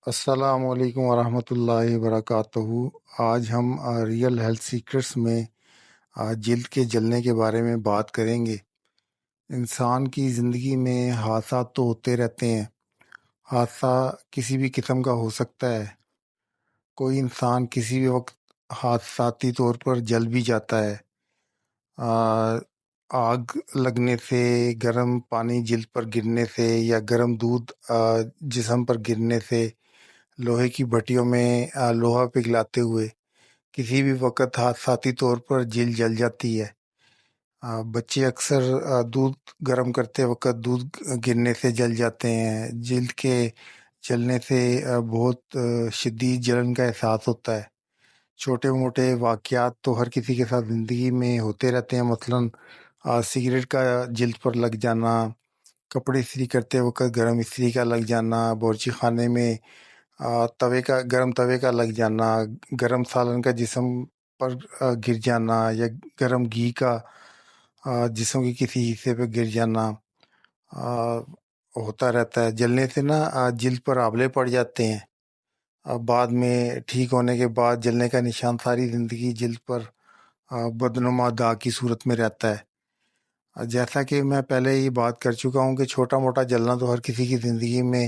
السلام علیکم ورحمۃ اللہ وبرکاتہ۔ آج ہم ریئل ہیلتھ سیکرٹس میں جلد کے جلنے کے بارے میں بات کریں گے۔ انسان کی زندگی میں حادثات تو ہوتے رہتے ہیں۔ حادثہ کسی بھی قسم کا ہو سکتا ہے۔ کوئی انسان کسی بھی وقت حادثاتی طور پر جل بھی جاتا ہے۔ آگ لگنے سے، گرم پانی جلد پر گرنے سے، یا گرم دودھ جسم پر گرنے سے، لوہے کی بھٹیوں میں لوہا پگھلاتے ہوئے کسی بھی وقت حادثاتی طور پر جلد جل جاتی ہے۔ بچے اکثر دودھ گرم کرتے وقت دودھ گرنے سے جل جاتے ہیں۔ جلد کے جلنے سے بہت شدید جلن کا احساس ہوتا ہے۔ چھوٹے موٹے واقعات تو ہر کسی کے ساتھ زندگی میں ہوتے رہتے ہیں، مثلاً سگریٹ کا جلد پر لگ جانا، کپڑے استری کرتے وقت گرم استری کا لگ جانا، باورچی خانے میں گرم توے کا لگ جانا، گرم سالن کا جسم پر گر جانا، یا گرم گھی کا جسم کے کسی حصے پہ گر جانا ہوتا رہتا ہے۔ جلنے سے جلد پر آبلے پڑ جاتے ہیں۔ بعد میں ٹھیک ہونے کے بعد جلنے کا نشان ساری زندگی جلد پر بدنما داغ کی صورت میں رہتا ہے۔ جیسا کہ میں پہلے یہ بات کر چکا ہوں کہ چھوٹا موٹا جلنا تو ہر کسی کی زندگی میں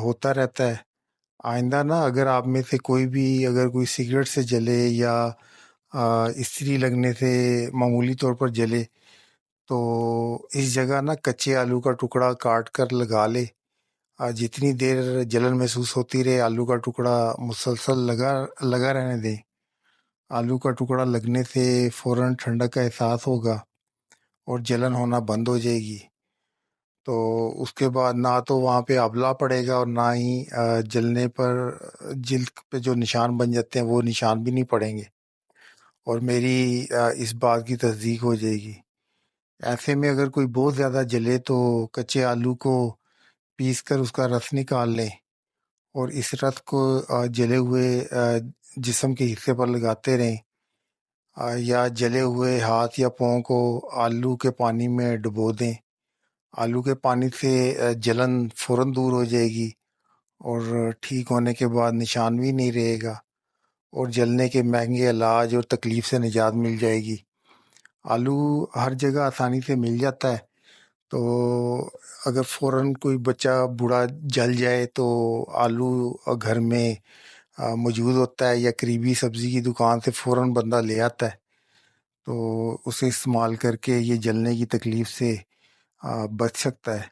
ہوتا رہتا ہے۔ آئندہ اگر آپ میں سے کوئی سگریٹ سے جلے یا استری لگنے سے معمولی طور پر جلے تو اس جگہ کچے آلو کا ٹکڑا کاٹ کر لگا لے۔ جتنی دیر جلن محسوس ہوتی رہے آلو کا ٹکڑا مسلسل لگا رہنے دیں۔ آلو کا ٹکڑا لگنے سے فوراً ٹھنڈک کا احساس ہوگا اور جلن ہونا بند ہو جائے گی۔ تو اس کے بعد نہ تو وہاں پہ آبلہ پڑے گا اور نہ ہی جلنے پر جلد پہ جو نشان بن جاتے ہیں وہ نشان بھی نہیں پڑیں گے، اور میری اس بات کی تصدیق ہو جائے گی۔ ایسے میں اگر کوئی بہت زیادہ جلے تو کچے آلو کو پیس کر اس کا رس نکال لیں، اور اس رس کو جلے ہوئے جسم کے حصے پر لگاتے رہیں، یا جلے ہوئے ہاتھ یا پاؤں کو آلو کے پانی میں ڈبو دیں۔ آلو کے پانی سے جلن فوراً دور ہو جائے گی، اور ٹھیک ہونے کے بعد نشان بھی نہیں رہے گا، اور جلنے کے مہنگے علاج اور تکلیف سے نجات مل جائے گی۔ آلو ہر جگہ آسانی سے مل جاتا ہے، تو اگر فوراً کوئی بچہ بوڑھا جل جائے تو آلو گھر میں موجود ہوتا ہے، یا قریبی سبزی کی دکان سے فوراً بندہ لے آتا ہے، تو اسے استعمال کر کے یہ جلنے کی تکلیف سے بچ سکتا ہے۔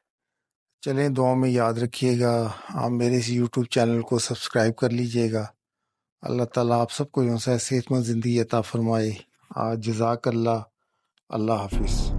چلیں، دعاؤں میں یاد رکھیے گا۔ آپ میرے اس یوٹیوب چینل کو سبسکرائب کر لیجئے گا۔ اللہ تعالیٰ آپ سب کو یوں سے صحت مند زندگی عطا فرمائے۔ جزاک اللہ۔ اللہ حافظ۔